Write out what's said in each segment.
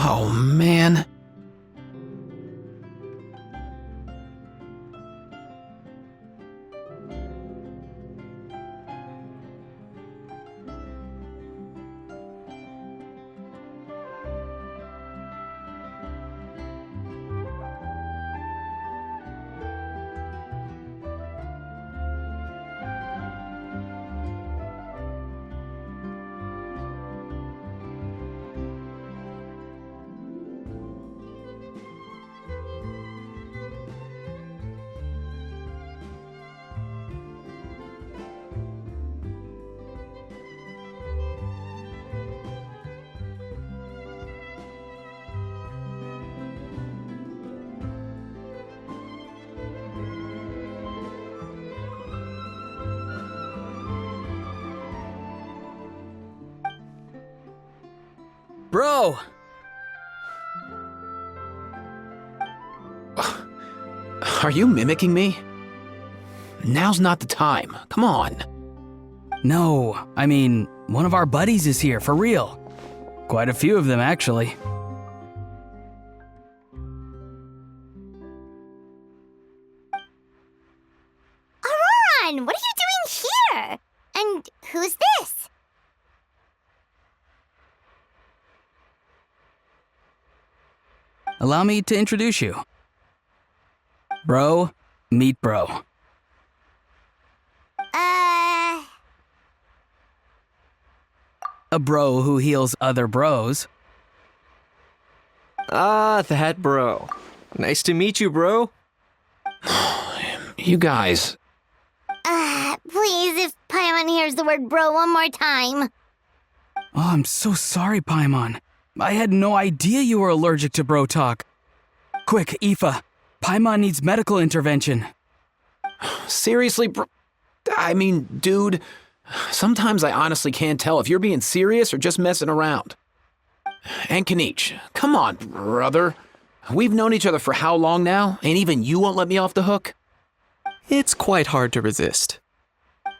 Oh, man. Bro! Are you mimicking me? Now's not the time. Come on. No, I mean, one of our buddies is here, for real. Quite a few of them, actually. Auroran, what are you doing here? And who's this? Allow me to introduce you. Bro, meet bro. A bro who heals other bros. Ah, that bro. Nice to meet you, bro. You guys. Please, if Paimon hears the word bro one more time. Oh, I'm so sorry, Paimon. I had no idea you were allergic to bro talk. Quick, Aoife. Paimon needs medical intervention. Seriously, bro? I mean, dude, sometimes I honestly can't tell if you're being serious or just messing around. And Kanich, come on, brother. We've known each other for how long now, and even you won't let me off the hook? It's quite hard to resist.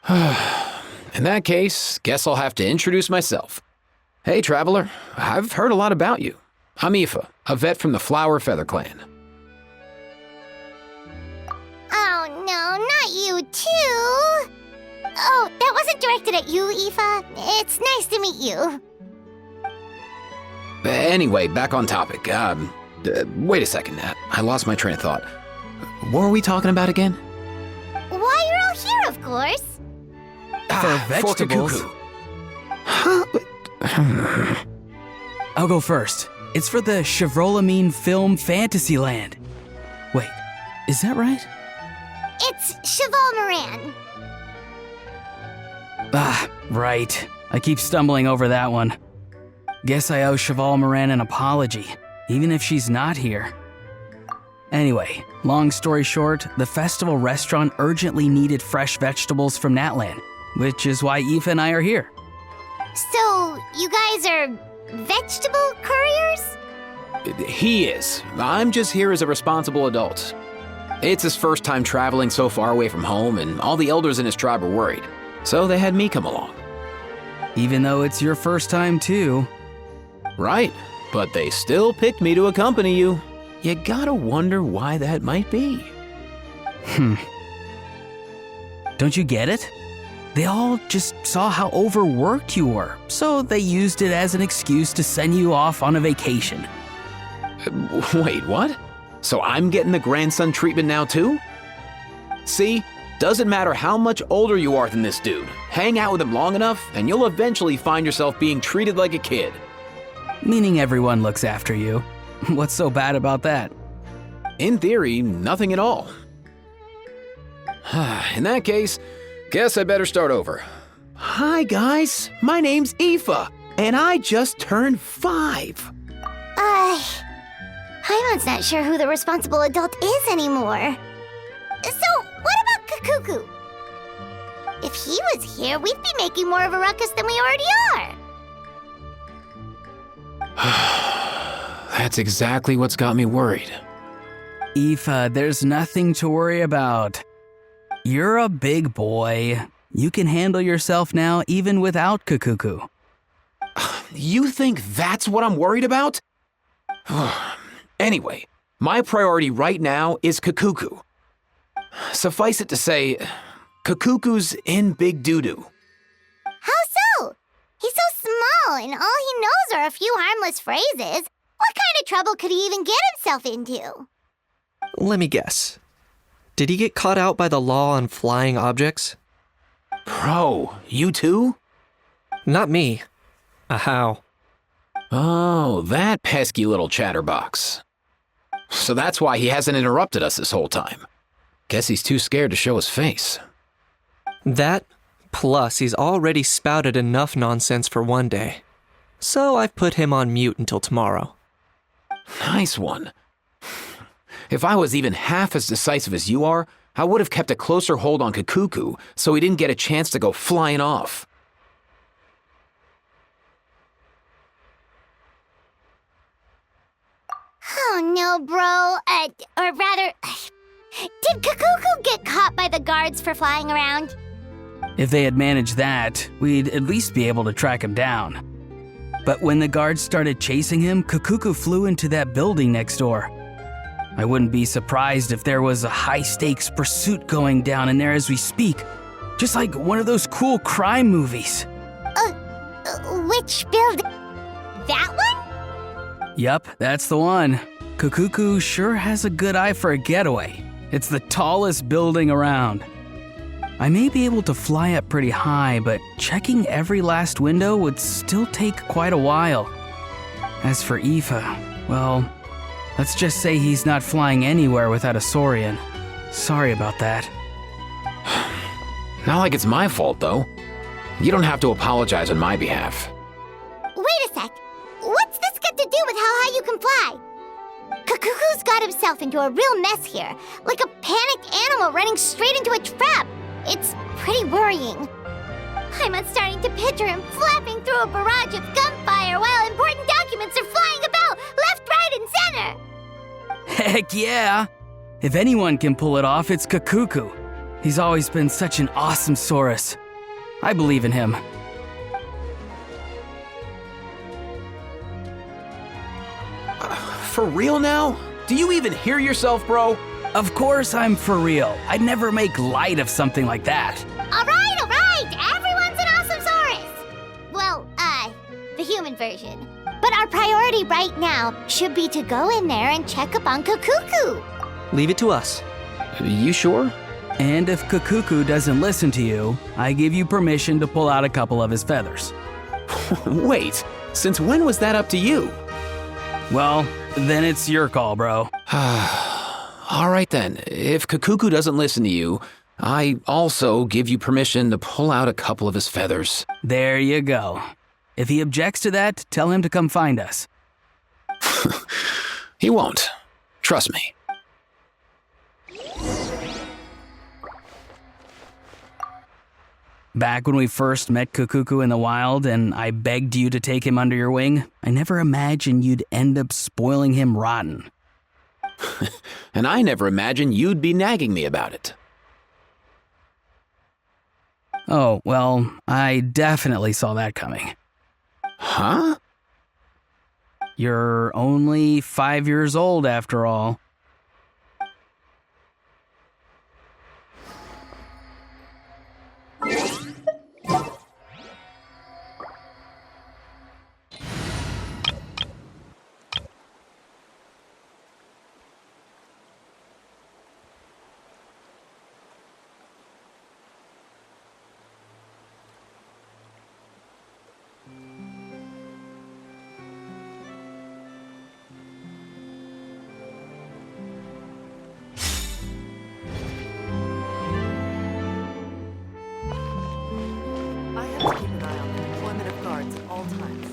In that case, guess I'll have to introduce myself. Hey, traveler, I've heard a lot about you. I'm Aoife, a vet from the Flower Feather Clan. Oh no, not you too! Oh, that wasn't directed at you, Aoife. It's nice to meet you. Anyway, back on topic. Wait a second, I lost my train of thought. What were we talking about again? Why, you're all here, of course. For vegetables. Kakuku. Huh? I'll go first. It's for the Chevrolamine Film Fantasyland. Wait, is that right? It's Cheval Moran. Ah, right. I keep stumbling over that one. Guess I owe Cheval Moran an apology, even if she's not here. Anyway, long story short, the festival restaurant urgently needed fresh vegetables from Natlan, which is why Aoife and I are here. So, you guys are vegetable couriers? He is. I'm just here as a responsible adult. It's his first time traveling so far away from home, and all the elders in his tribe were worried. So they had me come along. Even though it's your first time too. Right, but they still picked me to accompany you. You gotta wonder why that might be. Don't you get it? They all just saw how overworked you were, so they used it as an excuse to send you off on a vacation. Wait, what? So I'm getting the grandson treatment now too? See, doesn't matter how much older you are than this dude. Hang out with him long enough, and you'll eventually find yourself being treated like a kid. Meaning everyone looks after you. What's so bad about that? In theory, nothing at all. In that case, guess I better start over. Hi guys, my name's Aoife, and I just turned 5. Paimon's not sure who the responsible adult is anymore. So, what about Kakuku? If he was here, we'd be making more of a ruckus than we already are. That's exactly what's got me worried. Aoife, there's nothing to worry about. You're a big boy. You can handle yourself now even without Kakuku. You think that's what I'm worried about? Anyway, my priority right now is Kakuku. Suffice it to say, Kakuku's in big doo-doo. How so? He's so small, and all he knows are a few harmless phrases. What kind of trouble could he even get himself into? Let me guess. Did he get caught out by the law on flying objects? Bro, you too? Not me. How? Oh, that pesky little chatterbox. So that's why he hasn't interrupted us this whole time. Guess he's too scared to show his face. That, plus he's already spouted enough nonsense for one day. So I've put him on mute until tomorrow. Nice one. If I was even half as decisive as you are, I would have kept a closer hold on Kakuku so he didn't get a chance to go flying off. Oh no, bro. Or rather, did Kakuku get caught by the guards for flying around? If they had managed that, we'd at least be able to track him down. But when the guards started chasing him, Kakuku flew into that building next door. I wouldn't be surprised if there was a high-stakes pursuit going down in there as we speak. Just like one of those cool crime movies. Which building? That one? Yup, that's the one. Kakuku sure has a good eye for a getaway. It's the tallest building around. I may be able to fly up pretty high, but checking every last window would still take quite a while. As for Aoife, well, let's just say he's not flying anywhere without a Saurian. Sorry about that. Not like it's my fault, though. You don't have to apologize on my behalf. Wait a sec. What's this got to do with how high you can fly? Kakuku's got himself into a real mess here, like a panicked animal running straight into a trap. It's pretty worrying. I'm starting to picture him flapping through a barrage of gunfire while important documents are flying about left, right, and center. Heck yeah! If anyone can pull it off, it's Kakuku. He's always been such an awesome Saurus. I believe in him. For real now? Do you even hear yourself, bro? Of course I'm for real. I'd never make light of something like that. All right. Everyone's an awesome Saurus. Well, the human version. But our priority right now should be to go in there and check up on Kakuku. Leave it to us. You sure? And if Kakuku doesn't listen to you, I give you permission to pull out a couple of his feathers. Wait, since when was that up to you? Well, then it's your call, bro. All right then, if Kakuku doesn't listen to you, I also give you permission to pull out a couple of his feathers. There you go. If he objects to that, tell him to come find us. He won't. Trust me. Back when we first met Kakuku in the wild and I begged you to take him under your wing, I never imagined you'd end up spoiling him rotten. And I never imagined you'd be nagging me about it. Oh, well, I definitely saw that coming. Huh? You're only 5 years old after all. I have to keep an eye on the deployment of guards at all times.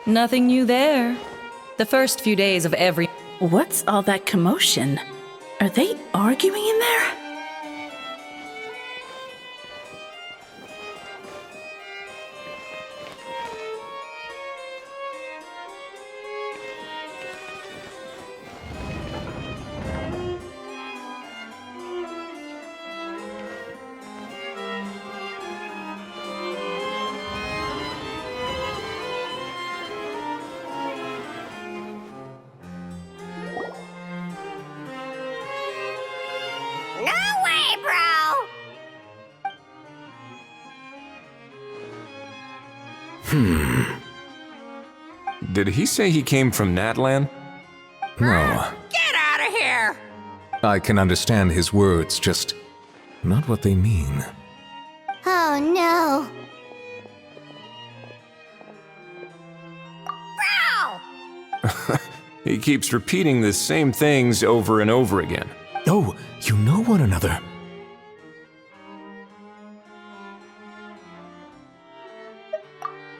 Nothing new there. The first few days of every What's all that commotion? Are they arguing in there? No way, bro! Did he say he came from Natlan? No, Get out of here! I can understand his words, just not what they mean. Oh no. Bro! He keeps repeating the same things over and over again. Oh, you know one another.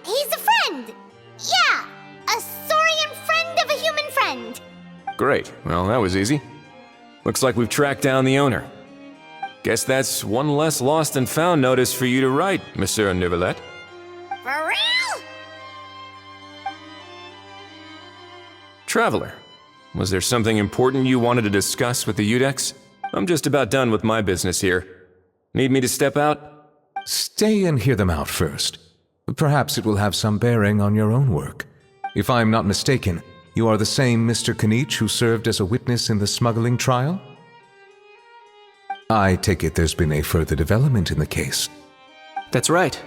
He's a friend! Yeah! A Saurian friend of a human friend! Great, well, that was easy. Looks like we've tracked down the owner. Guess that's one less lost and found notice for you to write, Monsieur Neuvillette. For real? Traveler, was there something important you wanted to discuss with the Udex? I'm just about done with my business here. Need me to step out? Stay and hear them out first. Perhaps it will have some bearing on your own work. If I'm not mistaken, you are the same Mr. Kanich who served as a witness in the smuggling trial? I take it there's been a further development in the case. That's right.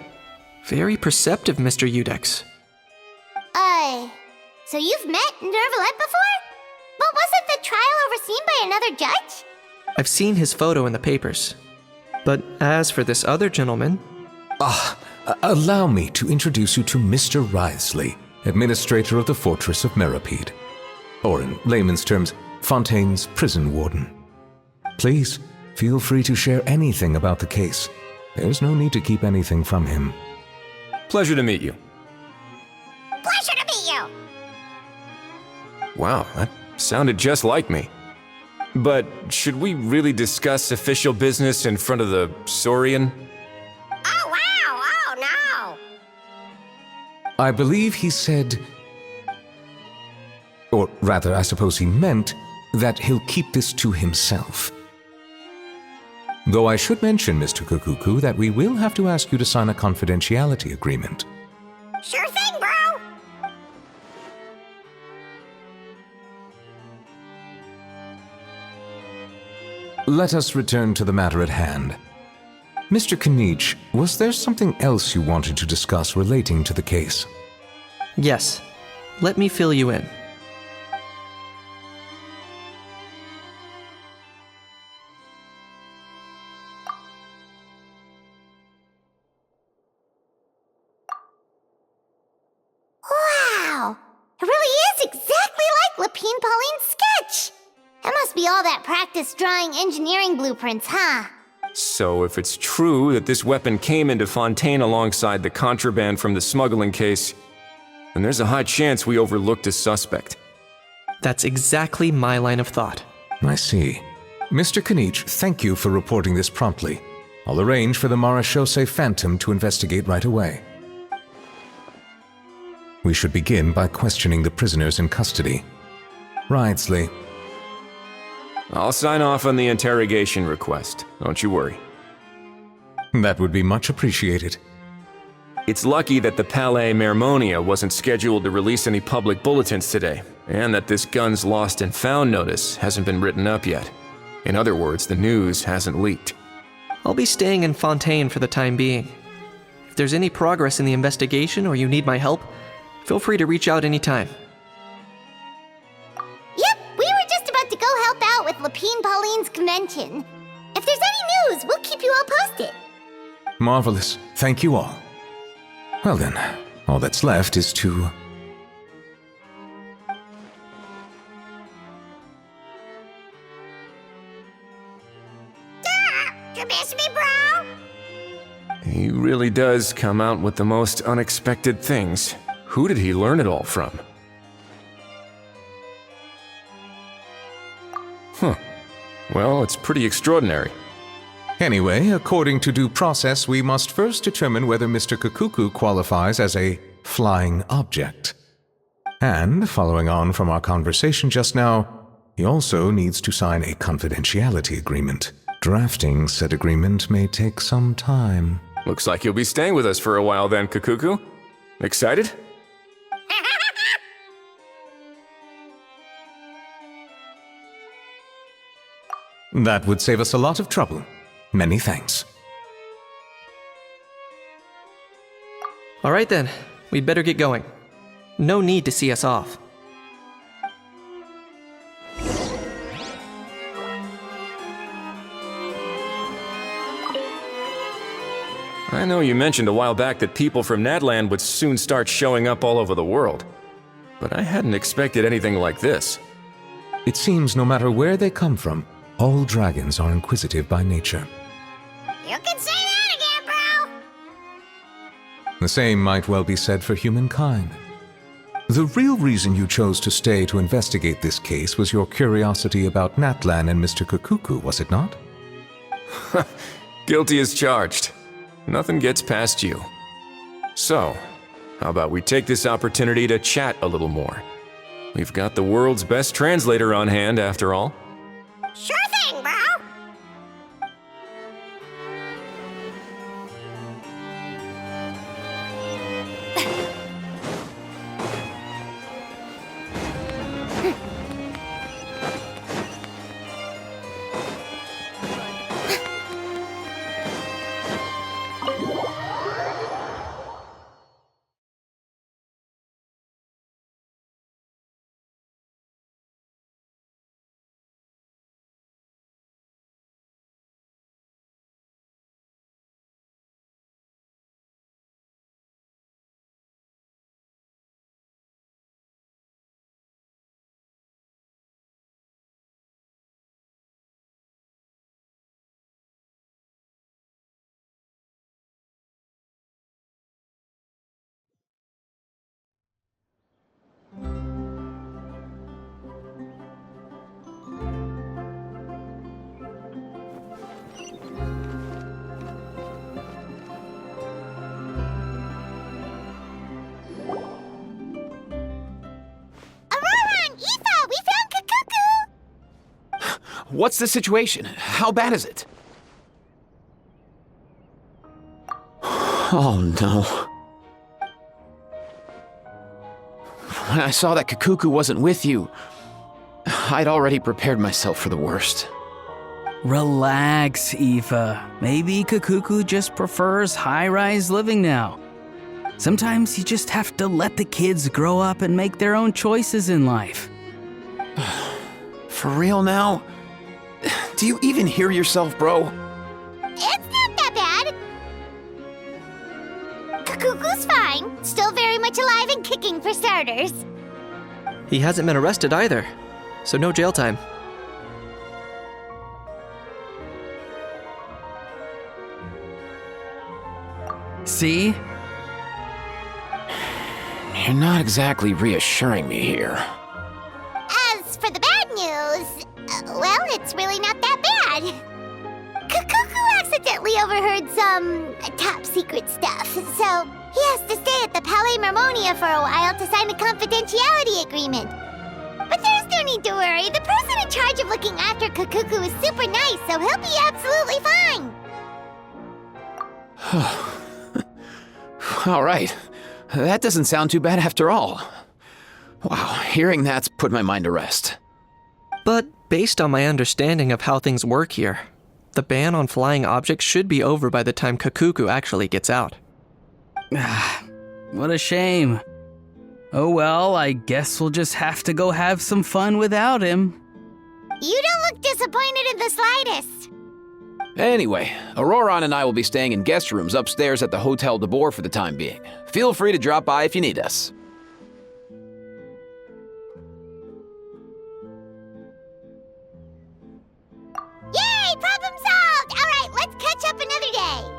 Very perceptive, Mr. Udex. So you've met Neuvillette before? But wasn't the trial overseen by another judge? I've seen his photo in the papers. But as for this other gentleman, Allow me to introduce you to Mr. Wriothesley, administrator of the Fortress of Meripede. Or in layman's terms, Fontaine's prison warden. Please, feel free to share anything about the case. There's no need to keep anything from him. Pleasure to meet you. Pleasure to meet you! Wow, that sounded just like me. But should we really discuss official business in front of the Saurian? Oh wow! Oh no! I believe he said, or rather, I suppose he meant, that he'll keep this to himself. Though I should mention, Mr. Kukuku, that we will have to ask you to sign a confidentiality agreement. Sure thing, bro! Let us return to the matter at hand. Mr. Kanich, was there something else you wanted to discuss relating to the case? yes, let me fill you in. Wow! It really is exactly like Lapine Pauline's sketch! It must be all that practice drawing engineering blueprints, huh? So if it's true that this weapon came into Fontaine alongside the contraband from the smuggling case, then there's a high chance we overlooked a suspect. That's exactly my line of thought. I see. Mr. Kanich, thank you for reporting this promptly. I'll arrange for the Marechaussee Phantom to investigate right away. We should begin by questioning the prisoners in custody. Wriothesley. I'll sign off on the interrogation request, don't you worry. That would be much appreciated. It's lucky that the Palais Mermonia wasn't scheduled to release any public bulletins today, and that this guns lost and found notice hasn't been written up yet. In other words, the news hasn't leaked. I'll be staying in Fontaine for the time being. If there's any progress in the investigation or you need my help, feel free to reach out anytime. Yep, we were just about to go help out with Lapine Pauline's convention. If there's any news, we'll keep you all posted. Marvelous. Thank you all. Well then, all that's left is to... You miss me, bro? He really does come out with the most unexpected things. Who did he learn it all from? Well, it's pretty extraordinary. Anyway, according to due process, we must first determine whether Mr. Kakuku qualifies as a flying object. And, following on from our conversation just now, he also needs to sign a confidentiality agreement. Drafting said agreement may take some time. Looks like you'll be staying with us for a while then, Kakuku. Excited? That would save us a lot of trouble. Many thanks. All right then, we'd better get going. No need to see us off. I know you mentioned a while back that people from Nadland would soon start showing up all over the world, but I hadn't expected anything like this. It seems no matter where they come from, all dragons are inquisitive by nature. You can say that again, bro! The same might well be said for humankind. The real reason you chose to stay to investigate this case was your curiosity about Natlan and Mr. Kakuku, was it not? Guilty as charged. Nothing gets past you. So, how about we take this opportunity to chat a little more? We've got the world's best translator on hand, after all. Sure thing, bro! What's the situation? How bad is it? Oh no. When I saw that Kakuku wasn't with you, I'd already prepared myself for the worst. Relax, Aoife. Maybe Kakuku just prefers high-rise living now. Sometimes you just have to let the kids grow up and make their own choices in life. For real now? Do you even hear yourself, bro? It's not that bad. Kakuku's fine. Still very much alive and kicking for starters. He hasn't been arrested either, so no jail time. See? You're not exactly reassuring me here. As for the bad news, well, it's really not that bad. Kakuku accidentally overheard some top secret stuff, so he has to stay at the Palais Mermonia for a while to sign a confidentiality agreement. But there's no need to worry. The person in charge of looking after Kakuku is super nice, so he'll be absolutely fine. All right. That doesn't sound too bad after all. Wow, hearing that's put my mind to rest. But based on my understanding of how things work here, the ban on flying objects should be over by the time Kakuku actually gets out. What a shame. Oh well, I guess we'll just have to go have some fun without him. You don't look disappointed in the slightest. Anyway, Auroron and I will be staying in guest rooms upstairs at the Hotel de Boer for the time being. Feel free to drop by if you need us. Yay! Problem solved! All right, let's catch up another day.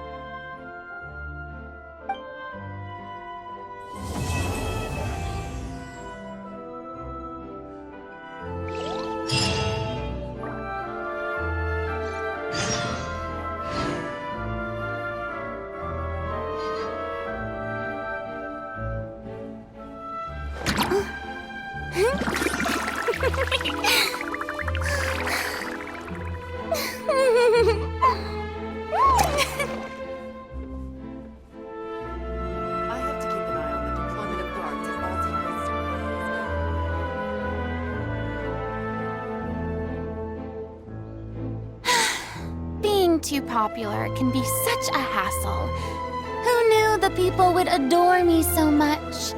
too popular can be such a hassle. Who knew the people would adore me so much?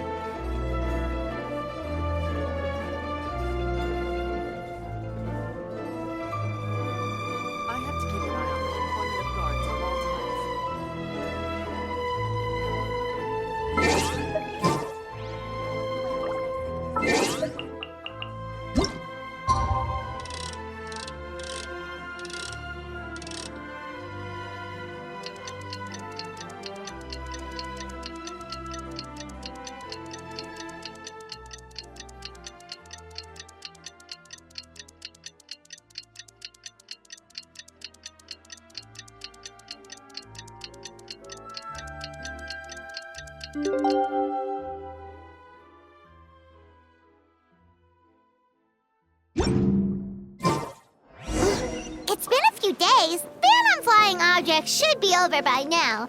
I have to keep an eye on the deployment of guards at all times. It's been a few days. Ban on flying objects should be over by now.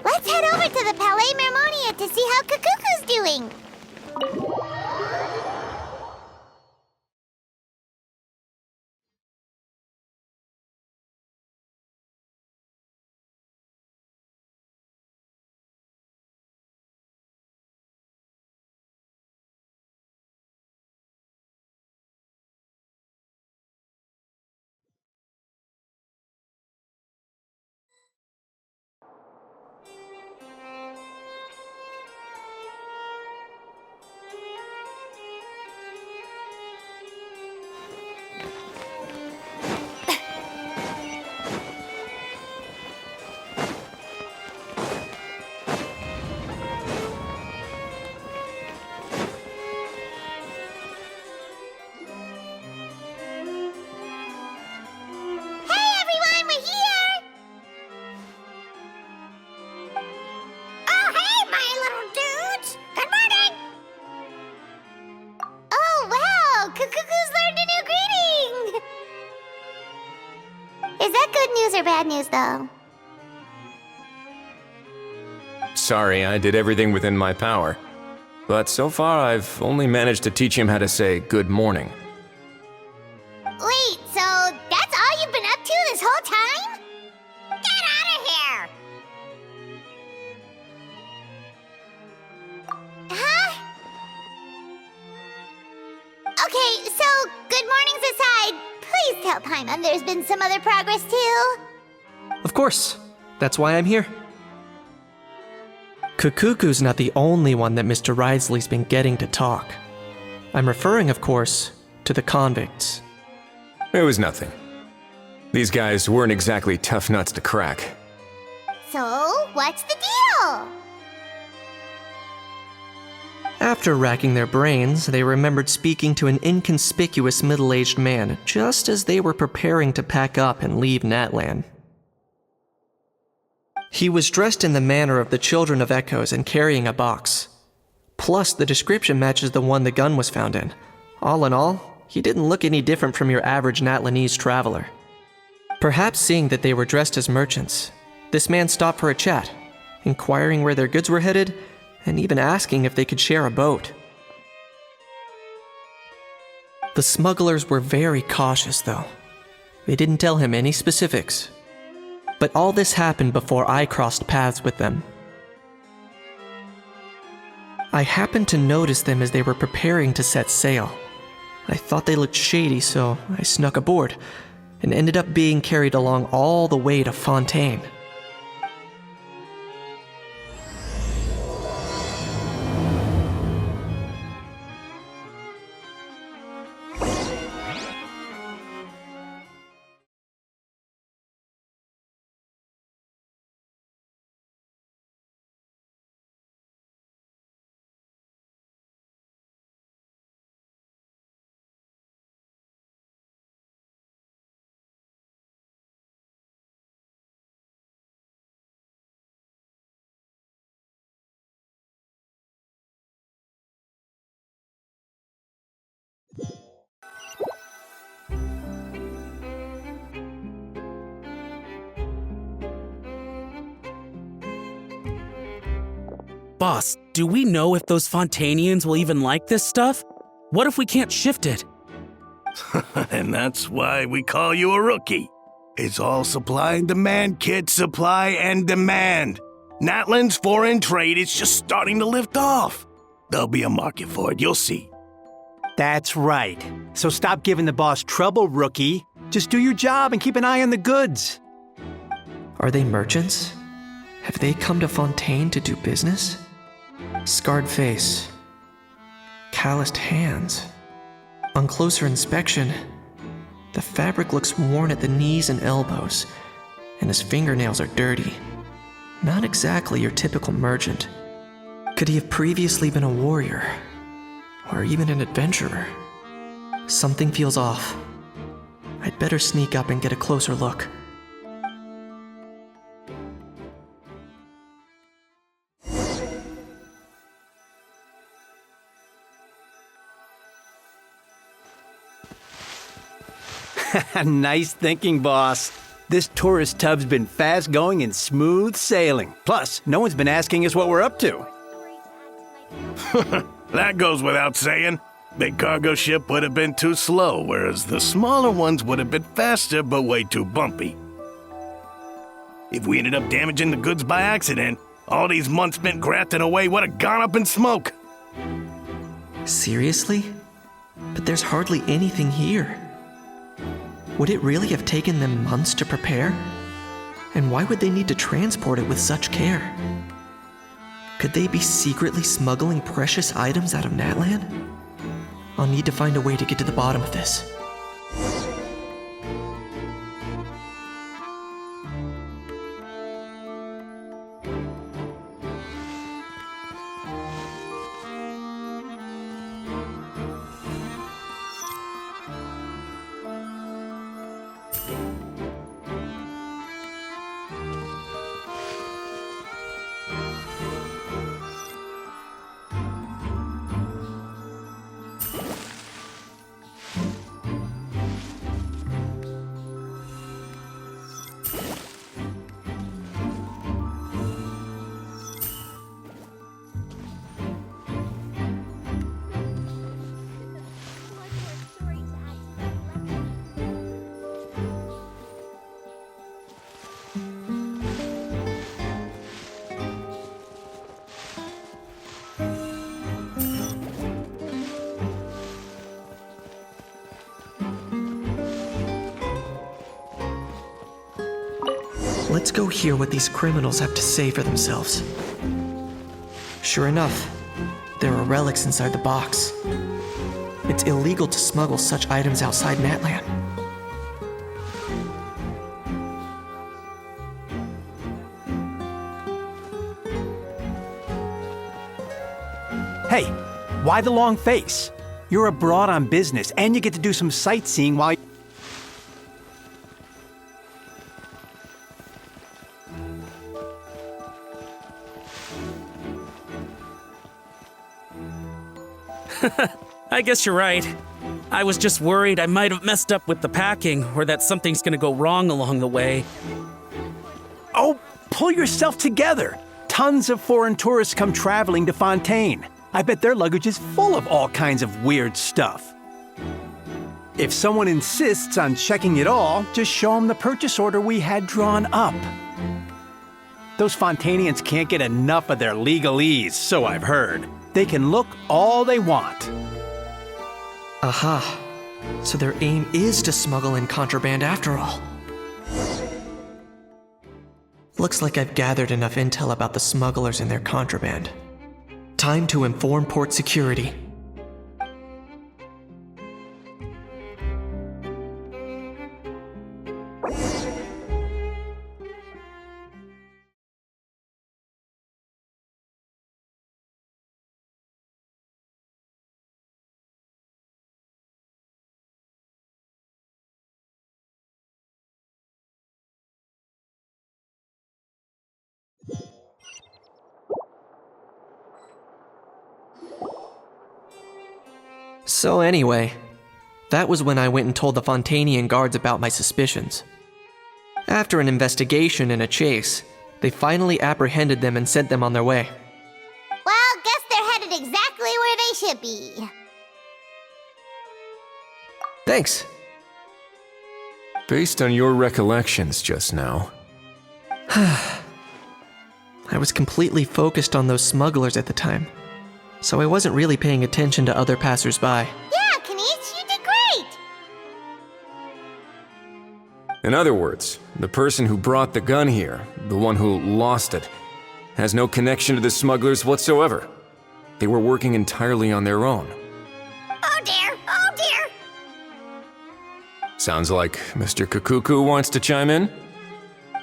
Let's head over to the Palais Mermonia to see how Kakuku's doing. Hey everyone, we're here! Oh, hey, my little dudes! Good morning! Oh, wow! Kakuku's learned a new greeting! Is that good news or bad news, though? Sorry, I did everything within my power. But so far, I've only managed to teach him how to say good morning. Wait, so that's all you've been up to this whole time? Get out of here! Huh? Okay, so good mornings aside, please tell Paimon there's been some other progress too. Of course. That's why I'm here. Kakuku's not the only one that Mr. Wriothesley's been getting to talk. I'm referring, of course, to the convicts. It was nothing. These guys weren't exactly tough nuts to crack. So, what's the deal? After racking their brains, they remembered speaking to an inconspicuous middle-aged man just as they were preparing to pack up and leave Natlan. He was dressed in the manner of the Children of Echoes and carrying a box. Plus, the description matches the one the gun was found in. All in all, he didn't look any different from your average Natlanese traveler. Perhaps seeing that they were dressed as merchants, this man stopped for a chat, inquiring where their goods were headed, and even asking if they could share a boat. The smugglers were very cautious, though. They didn't tell him any specifics. But all this happened before I crossed paths with them. I happened to notice them as they were preparing to set sail. I thought they looked shady, so I snuck aboard, and ended up being carried along all the way to Fontaine. Boss, do we know if those Fontainians will even like this stuff? What if we can't shift it? And that's why we call you a rookie. It's all supply and demand, kid. Supply and demand. Natlan's foreign trade is just starting to lift off. There'll be a market for it, you'll see. That's right. So stop giving the boss trouble, rookie. Just do your job and keep an eye on the goods. Are they merchants? Have they come to Fontaine to do business? Scarred face. Calloused hands. On closer inspection, the fabric looks worn at the knees and elbows, and his fingernails are dirty. Not exactly your typical merchant. Could he have previously been a warrior? Or even an adventurer? Something feels off. I'd better sneak up and get a closer look. Nice thinking, boss. This tourist tub's been fast going and smooth sailing. Plus, no one's been asking us what we're up to. That goes without saying. Big cargo ship would have been too slow, whereas the smaller ones would have been faster but way too bumpy. If we ended up damaging the goods by accident, all these months spent grafting away would have gone up in smoke. Seriously? But there's hardly anything here. Would it really have taken them months to prepare? And why would they need to transport it with such care? Could they be secretly smuggling precious items out of Natlan? I'll need to find a way to get to the bottom of this. Let's go hear what these criminals have to say for themselves. Sure enough, there are relics inside the box. It's illegal to smuggle such items outside Natlan. Hey, why the long face? You're abroad on business, and you get to do some sightseeing while I guess you're right. I was just worried I might have messed up with the packing or that something's gonna go wrong along the way. Oh, pull yourself together. Tons of foreign tourists come traveling to Fontaine. I bet their luggage is full of all kinds of weird stuff. If someone insists on checking it all, just show them the purchase order we had drawn up. Those Fontainians can't get enough of their legalese, so I've heard. They can look all they want. Aha. So their aim is to smuggle in contraband after all. Looks like I've gathered enough intel about the smugglers and their contraband. Time to inform port security. So anyway, that was when I went and told the Fontainian guards about my suspicions. After an investigation and a chase, they finally apprehended them and sent them on their way. Well, guess they're headed exactly where they should be. Thanks. Based on your recollections just now, I was completely focused on those smugglers at the time, so I wasn't really paying attention to other passersby. Yeah, Kanish, you did great! in other words, the person who brought the gun here, the one who lost it, has no connection to the smugglers whatsoever. They were working entirely on their own. Oh dear, oh dear! Sounds like Mr. Kakuku wants to chime in?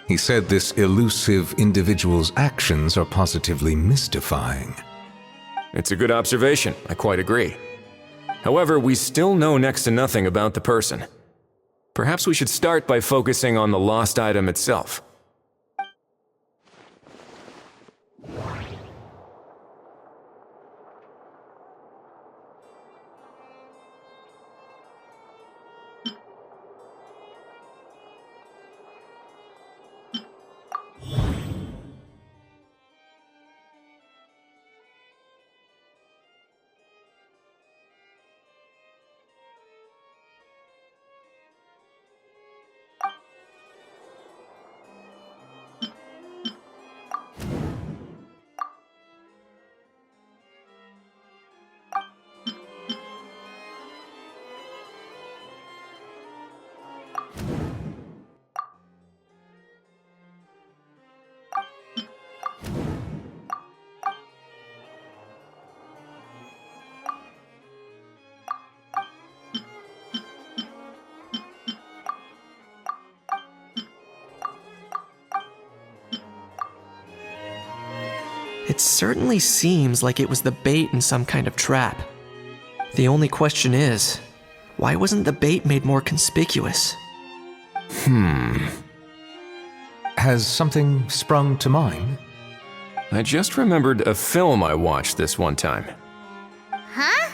He said this elusive individual's actions are positively mystifying. It's a good observation, I quite agree. However, we still know next to nothing about the person. Perhaps we should start by focusing on the lost item itself. It certainly seems like it was the bait in some kind of trap. The only question is, why wasn't the bait made more conspicuous? Has something sprung to mind? I just remembered a film I watched this one time. Huh?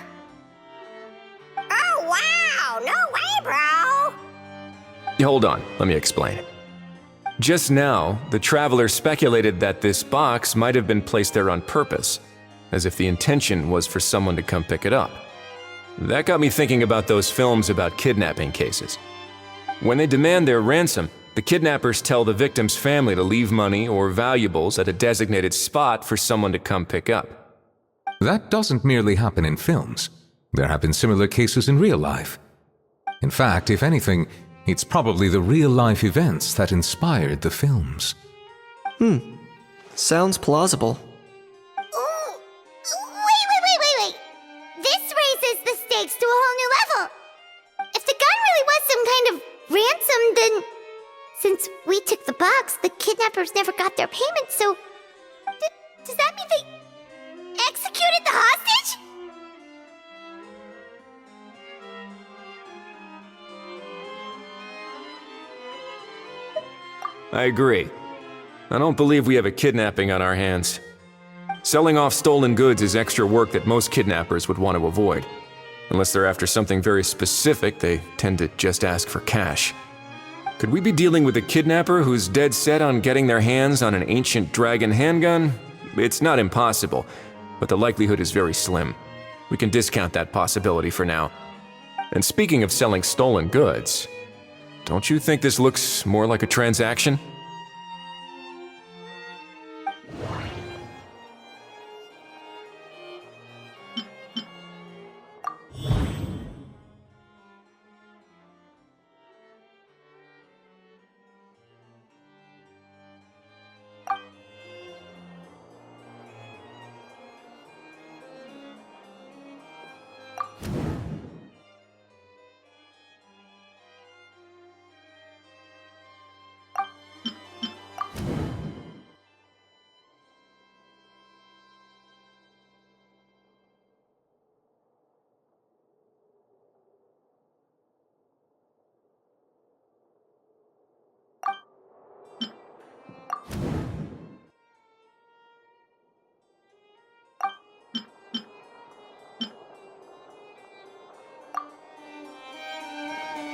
Oh wow, no way, bro! Hold on, let me explain. Just now, the traveler speculated that this box might have been placed there on purpose, as if the intention was for someone to come pick it up. That got me thinking about those films about kidnapping cases. When they demand their ransom, the kidnappers tell the victim's family to leave money or valuables at a designated spot for someone to come pick up. That doesn't merely happen in films. There have been similar cases in real life. In fact, if anything, it's probably the real-life events that inspired the films. Sounds plausible. Ooh, wait. This raises the stakes to a whole new level. If the gun really was some kind of ransom, then since we took the box, the kidnappers never got their payment, so does that mean they executed the hostage? I agree. I don't believe we have a kidnapping on our hands. Selling off stolen goods is extra work that most kidnappers would want to avoid. Unless they're after something very specific, they tend to just ask for cash. Could we be dealing with a kidnapper who's dead set on getting their hands on an ancient dragon handgun? It's not impossible, but the likelihood is very slim. We can discount that possibility for now. And speaking of selling stolen goods, don't you think this looks more like a transaction?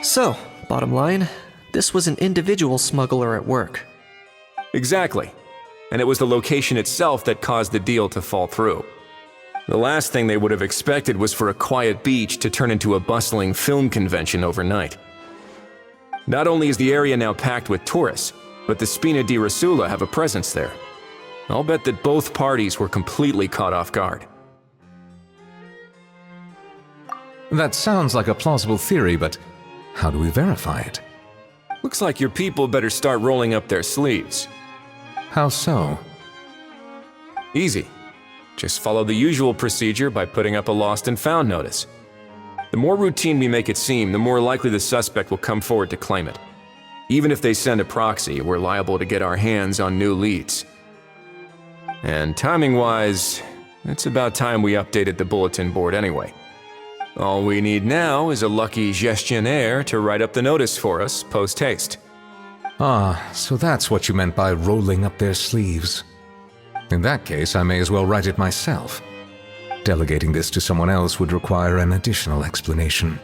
So, bottom line, this was an individual smuggler at work. Exactly. And it was the location itself that caused the deal to fall through. The last thing they would have expected was for a quiet beach to turn into a bustling film convention overnight. Not only is the area now packed with tourists, but the Spina di Rosula have a presence there. I'll bet that both parties were completely caught off guard. That sounds like a plausible theory, but how do we verify it? Looks like your people better start rolling up their sleeves. How so? Easy. Just follow the usual procedure by putting up a lost and found notice. The more routine we make it seem, the more likely the suspect will come forward to claim it. Even if they send a proxy, we're liable to get our hands on new leads. And timing-wise, it's about time we updated the bulletin board anyway. All we need now is a lucky gestionnaire to write up the notice for us post-haste. Ah, so that's what you meant by rolling up their sleeves. In that case, I may as well write it myself. Delegating this to someone else would require an additional explanation.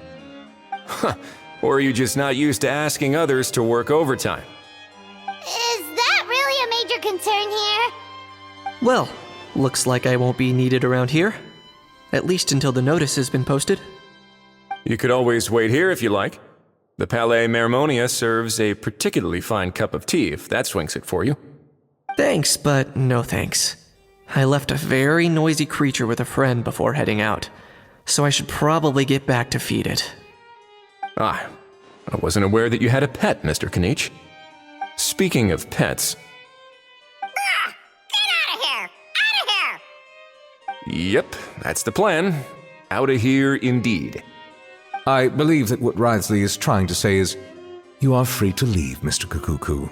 Or are you just not used to asking others to work overtime? Is that really a major concern here? Well, looks like I won't be needed around here. At least until the notice has been posted. You could always wait here if you like. The Palais Mermonia serves a particularly fine cup of tea, if that swings it for you. Thanks, but no thanks. I left a very noisy creature with a friend before heading out, so I should probably get back to feed it. Ah, I wasn't aware that you had a pet, Mr. Kanich. Speaking of pets... Get out of here! Out of here! Yep, that's the plan. Out of here indeed. I believe that what Wriothesley is trying to say is, you are free to leave, Mr. Kukuku.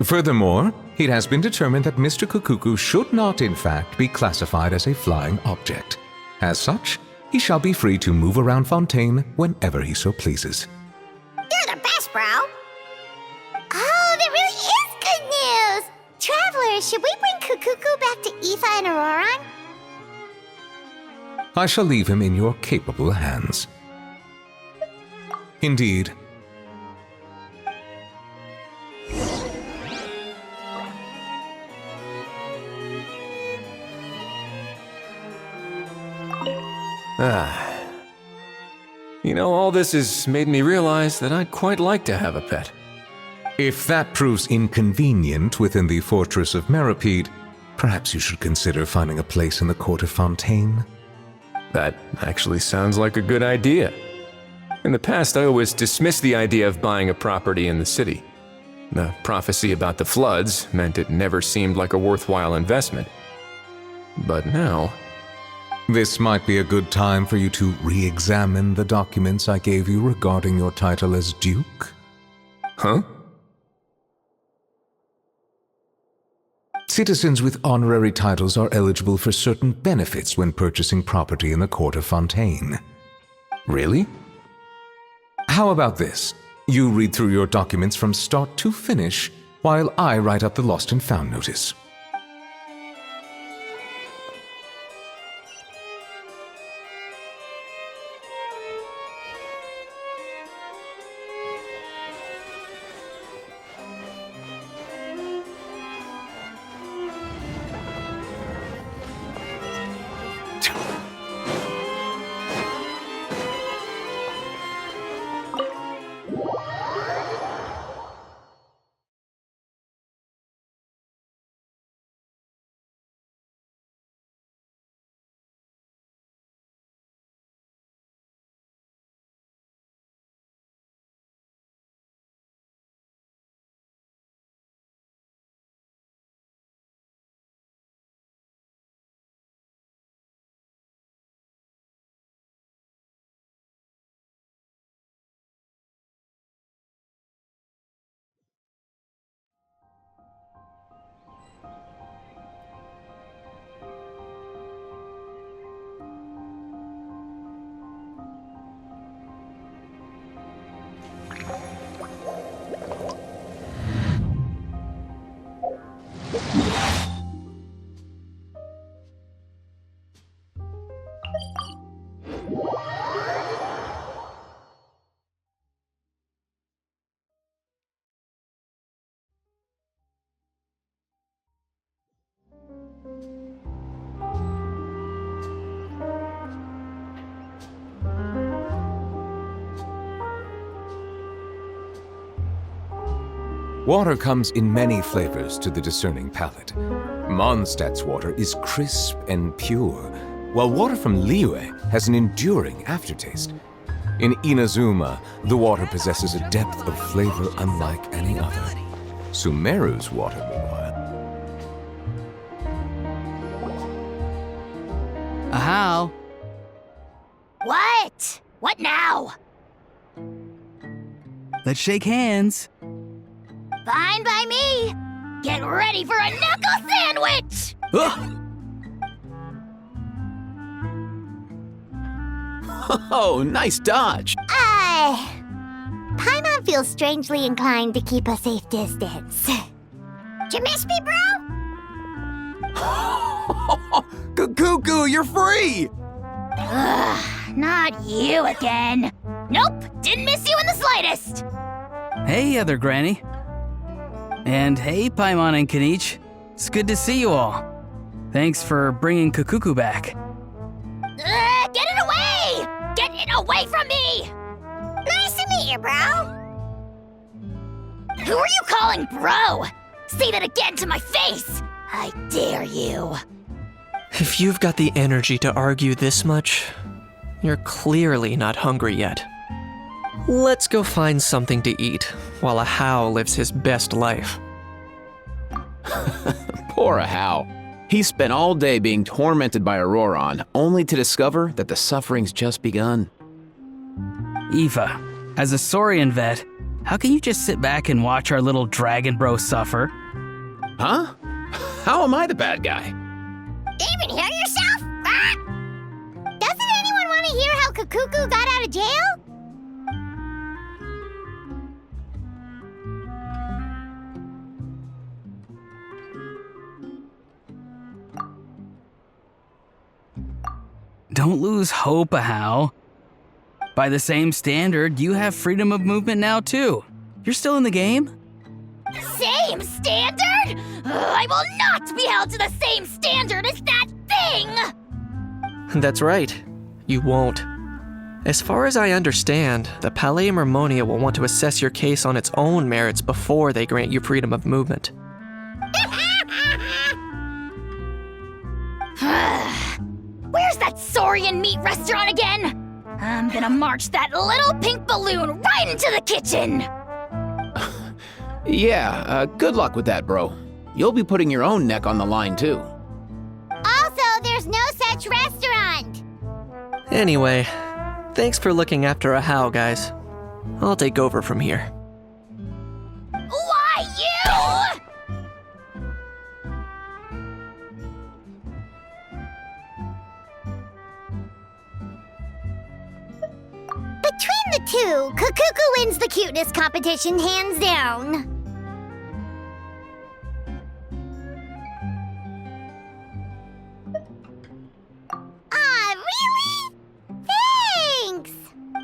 Furthermore, it has been determined that Mr. Kukuku should not, in fact, be classified as a flying object. As such, he shall be free to move around Fontaine whenever he so pleases. You're the best, bro! Oh, that really is good news! Travelers, should we bring Kukuku back to Aoife and Auroran? I shall leave him in your capable hands. Indeed. You know, all this has made me realize that I'd quite like to have a pet. If that proves inconvenient within the Fortress of Meripede, perhaps you should consider finding a place in the court of Fontaine. That actually sounds like a good idea. In the past, I always dismissed the idea of buying a property in the city. The prophecy about the floods meant it never seemed like a worthwhile investment. But now... This might be a good time for you to re-examine the documents I gave you regarding your title as Duke. Huh? Citizens with honorary titles are eligible for certain benefits when purchasing property in the court of Fontaine. Really? How about this? You read through your documents from start to finish, while I write up the lost and found notice. Water comes in many flavors to the discerning palate. Mondstadt's water is crisp and pure, while water from Liyue has an enduring aftertaste. In Inazuma, the water possesses a depth of flavor unlike any other. Sumeru's water, meanwhile. Ahau. What? What now? Let's shake hands. Fine by me. Get ready for a knuckle sandwich! Oh, nice dodge. Paimon feels strangely inclined to keep a safe distance. Did you miss me, bro? Cuckoo, you're free! Ugh, not you again. Nope, didn't miss you in the slightest. Hey, other granny. And hey, Paimon and Kanich. It's good to see you all. Thanks for bringing Kukuku back. Get it away! Get it away from me! Nice to meet you, bro. Who are you calling bro? Say that again to my face! I dare you. If you've got the energy to argue this much, you're clearly not hungry yet. Let's go find something to eat while Ahau lives his best life. Poor Ahau. He spent all day being tormented by Auroron, only to discover that the suffering's just begun. Eva, as a Saurian vet, how can you just sit back and watch our little dragon bro suffer? Huh? How am I the bad guy? Even hear yourself? Ah! Doesn't anyone want to hear how Kukuku got out of jail? Don't lose hope, Ahau. By the same standard, you have freedom of movement now, too. You're still in the game? Same standard? I will not be held to the same standard as that thing! That's right. You won't. As far as I understand, the Palais Mermonia will want to assess your case on its own merits before they grant you freedom of movement. Where's that Saurian meat restaurant again? I'm gonna march that little pink balloon right into the kitchen! Yeah, good luck with that, bro. You'll be putting your own neck on the line, too. Also, there's no such restaurant. Anyway, thanks for looking after Ahau, guys. I'll take over from here. Why you? Between the two, Kukuku wins the cuteness competition hands down. Ah, really? Thanks!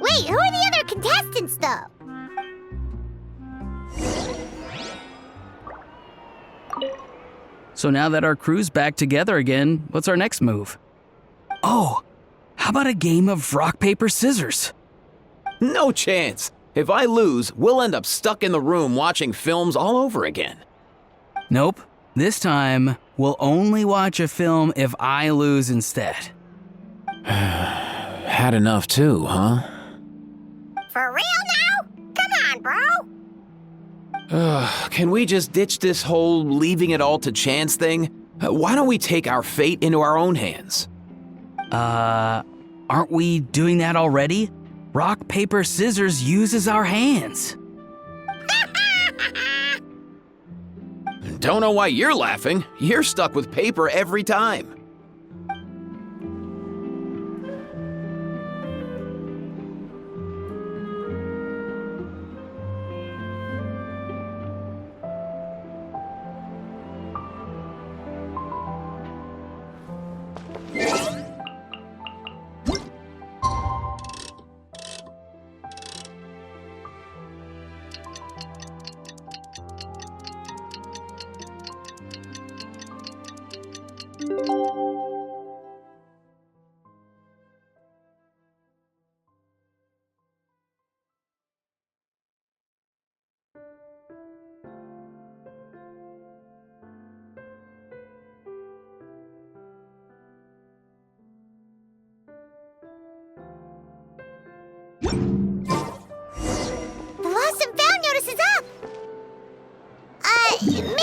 Wait, who are the other contestants, though? So now that our crew's back together again, what's our next move? Oh, how about a game of rock, paper, scissors? No chance. If I lose, we'll end up stuck in the room watching films all over again. Nope. This time, we'll only watch a film if I lose instead. Had enough too, huh? For real now? Come on, bro. Can we just ditch this whole leaving it all to chance thing? Why don't we take our fate into our own hands? Aren't we doing that already? Rock, paper, scissors uses our hands. Don't know why you're laughing. You're stuck with paper every time.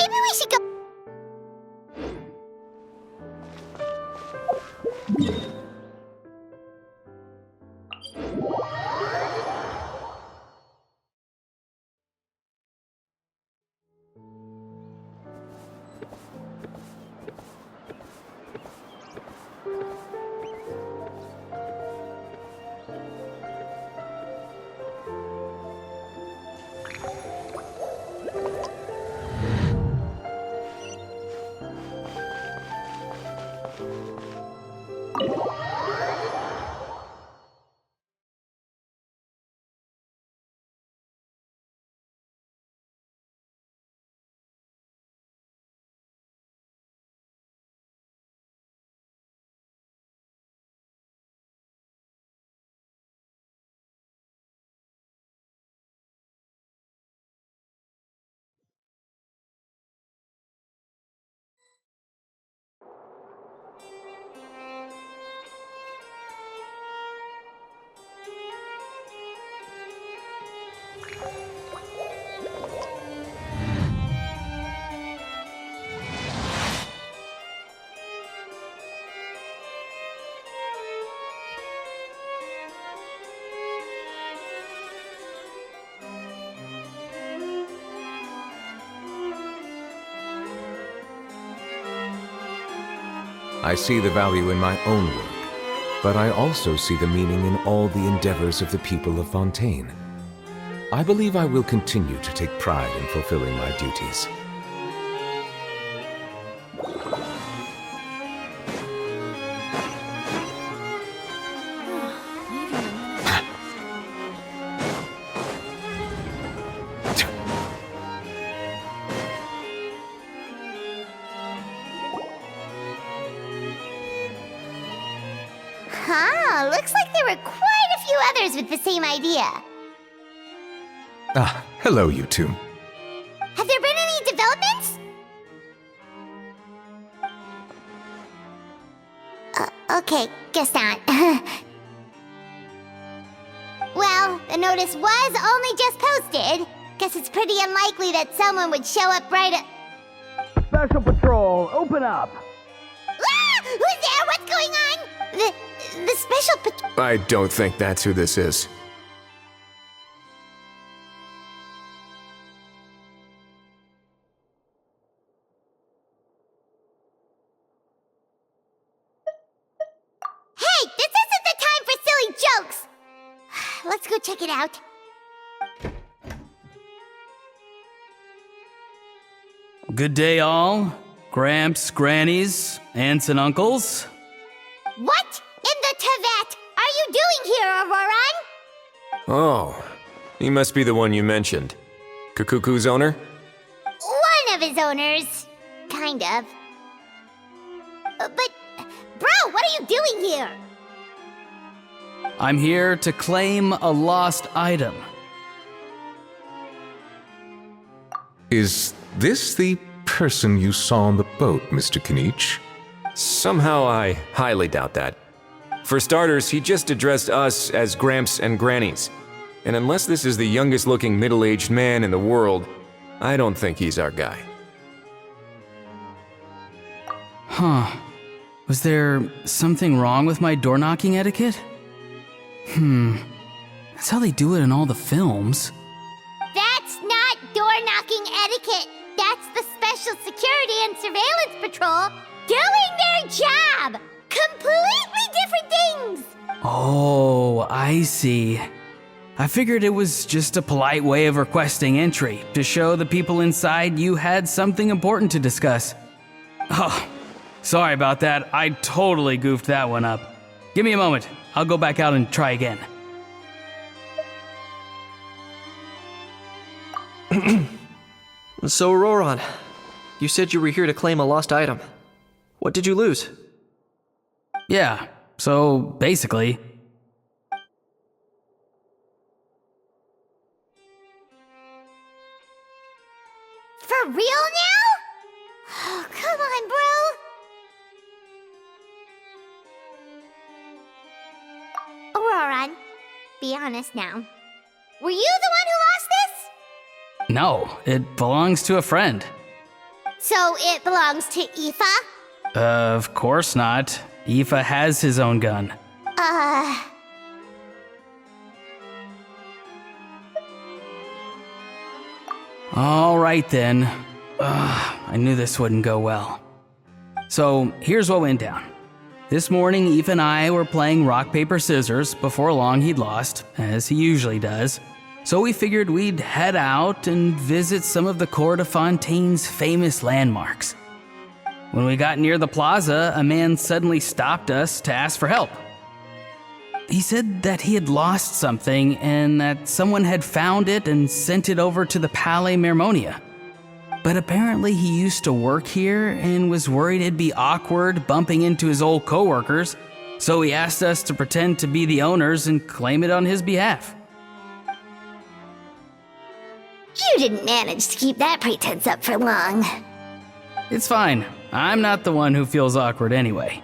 maybe we should go. I see the value in my own work, but I also see the meaning in all the endeavors of the people of Fontaine. I believe I will continue to take pride in fulfilling my duties. Huh, looks like there were quite a few others with the same idea. Ah, hello, you two. Have there been any developments? Okay, guess not. Well, the notice was only just posted. Guess it's pretty unlikely that someone would show up right at... Special Patrol, open up! Ah! Who's there? What's going on? The special patrol... I don't think that's who this is. Hey, this isn't the time for silly jokes! Let's go check it out. Good day, all. Gramps, grannies, aunts, and uncles. What in the Tevat are you doing here, Auroran? Oh, he must be the one you mentioned. Kukuku's owner? One of his owners. Kind of. But, bro, what are you doing here? I'm here to claim a lost item. Is this the person you saw on the boat, Mr. Kinich? Somehow I highly doubt that. For starters, he just addressed us as Gramps and Grannies. And unless this is the youngest looking middle-aged man in the world, I don't think he's our guy. Huh. Was there something wrong with my door knocking etiquette? That's how they do it in all the films. That's not door-knocking etiquette. That's the Special Security and Surveillance Patrol doing their job! Completely different things! Oh, I see. I figured it was just a polite way of requesting entry to show the people inside you had something important to discuss. Oh, sorry about that. I totally goofed that one up. Give me a moment. I'll go back out and try again. So, Auroran, you said you were here to claim a lost item. What did you lose? Yeah, so basically... For real now? Oh, come on, bro. Auroran, be honest now. Were you the one who lost this? No, it belongs to a friend. So it belongs to Aoife? Of course not. Aoife has his own gun. All right then. I knew this wouldn't go well. So here's what went down. This morning, Aoife and I were playing rock, paper, scissors. Before long, he'd lost, as he usually does. So we figured we'd head out and visit some of the Cour de Fontaine's famous landmarks. When we got near the plaza, a man suddenly stopped us to ask for help. He said that he had lost something and that someone had found it and sent it over to the Palais Mermonia. But apparently he used to work here and was worried it'd be awkward bumping into his old coworkers, so he asked us to pretend to be the owners and claim it on his behalf. You didn't manage to keep that pretense up for long. It's fine. I'm not the one who feels awkward anyway.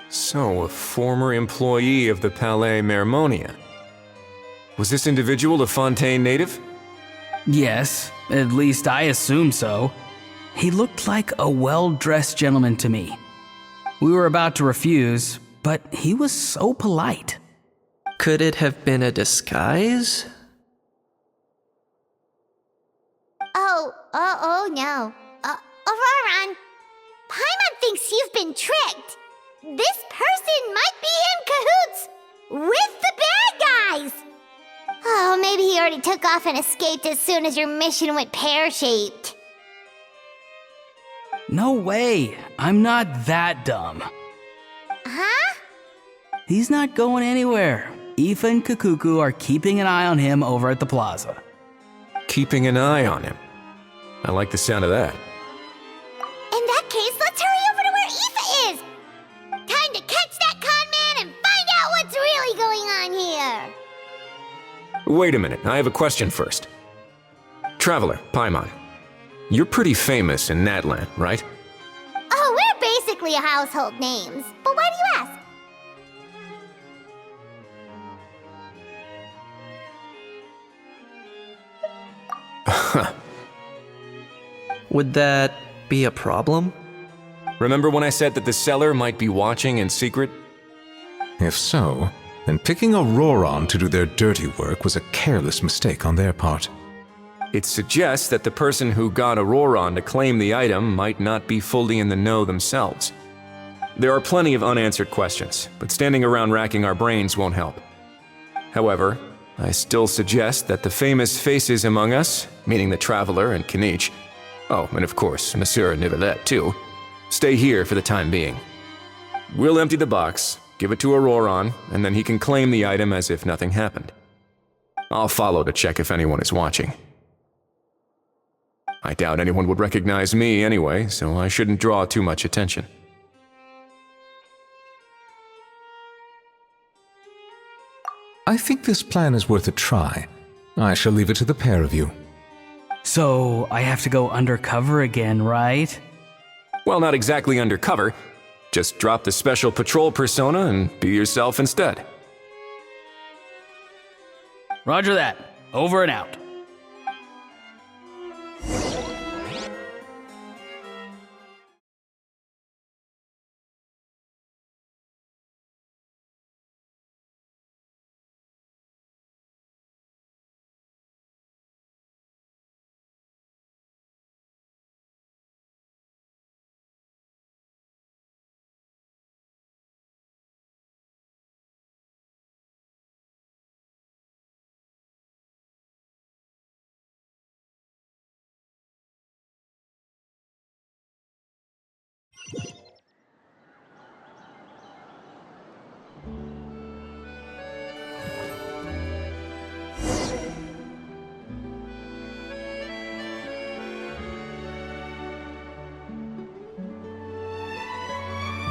So, a former employee of the Palais Mermonia. Was this individual a Fontaine native? Yes, at least I assume so. He looked like a well-dressed gentleman to me. We were about to refuse, but he was so polite. Could it have been a disguise? Oh no. Auroron, Paimon thinks you've been tricked. This person might be in cahoots with the bad guys. Oh, maybe he already took off and escaped as soon as your mission went pear-shaped. No way. I'm not that dumb. Huh? He's not going anywhere. Aoife and Kakuku are keeping an eye on him over at the plaza. Keeping an eye on him. I like the sound of that. In that case, let's hurry over to where Aoife is. Time to catch that con man and find out what's really going on here. Wait a minute, I have a question first. Traveler, Paimon, you're pretty famous in Natlan, right? Oh, we're basically household names. But why do you ask? Would that be a problem? Remember when I said that the seller might be watching in secret? If so, then picking Auroron to do their dirty work was a careless mistake on their part. It suggests that the person who got Auroron to claim the item might not be fully in the know themselves. There are plenty of unanswered questions, but standing around racking our brains won't help. However, I still suggest that the famous faces among us, meaning the Traveler and Kinich, oh, and of course, Monsieur Nivelette too, stay here for the time being. We'll empty the box, give it to Auroron, and then he can claim the item as if nothing happened. I'll follow to check if anyone is watching. I doubt anyone would recognize me anyway, so I shouldn't draw too much attention. I think this plan is worth a try. I shall leave it to the pair of you. So, I have to go undercover again, right? Well, not exactly undercover. Just drop the special patrol persona and be yourself instead. Roger that. Over and out.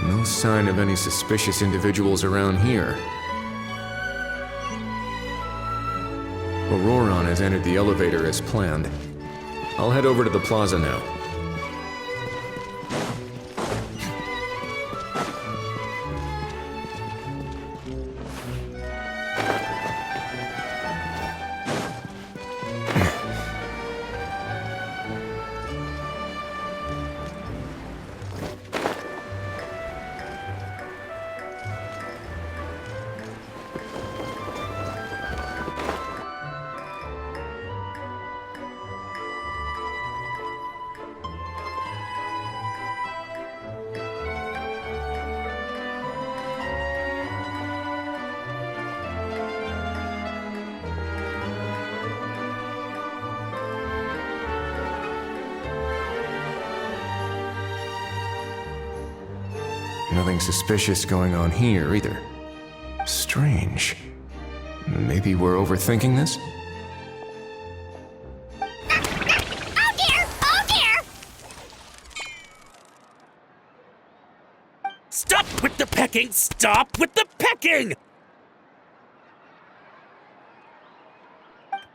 No sign of any suspicious individuals around here. Auroron has entered the elevator as planned. I'll head over to the plaza now. Nothing suspicious going on here either. Strange. Maybe we're overthinking this? Oh dear! Oh dear! Stop with the pecking! Stop with the pecking!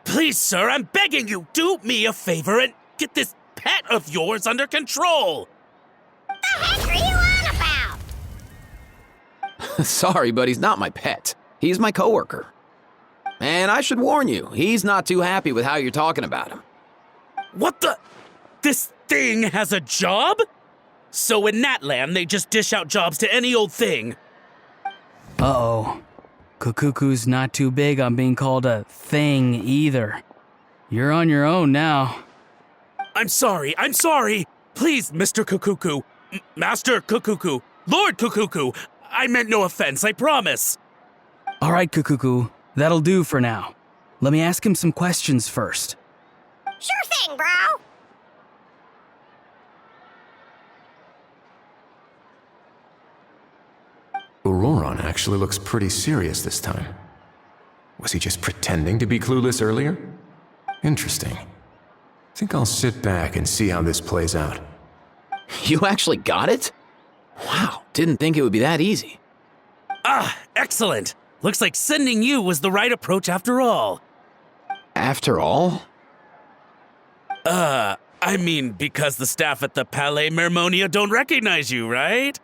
Please, sir, I'm begging you, do me a favor and get this pet of yours under control! The heck are you on about? Sorry, but he's not my pet. He's my coworker. And I should warn you, he's not too happy with how you're talking about him. What the? This thing has a job? So in Natland, they just dish out jobs to any old thing. Uh-oh. Kukuku's not too big on being called a thing either. You're on your own now. I'm sorry. Please, Mr. Kukuku. Master Kukuku. Lord Kukuku. I meant no offense, I promise. All right, Kukuku. That'll do for now. Let me ask him some questions first. Sure thing, bro. Auroron actually looks pretty serious this time. Was he just pretending to be clueless earlier? Interesting. Think I'll sit back and see how this plays out. You actually got it? Wow, didn't think it would be that easy. Ah, excellent. Looks like sending you was the right approach after all. After all? I mean, because the staff at the Palais Mermonia don't recognize you, right?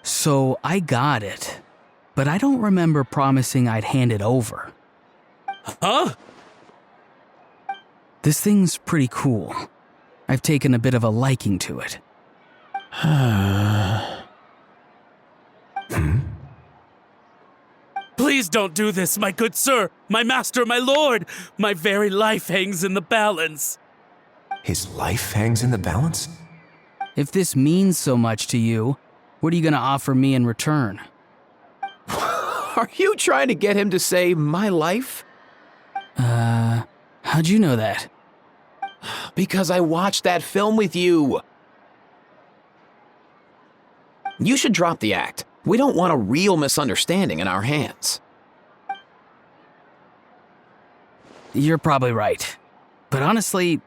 So I got it, but I don't remember promising I'd hand it over. Huh? This thing's pretty cool. I've taken a bit of a liking to it. Please don't do this, my good sir, my master, my lord. My very life hangs in the balance. His life hangs in the balance? If this means so much to you, what are you gonna offer me in return? Are you trying to get him to say my life? How'd you know that? Because I watched that film with you. You should drop the act. We don't want a real misunderstanding in our hands. You're probably right. But honestly,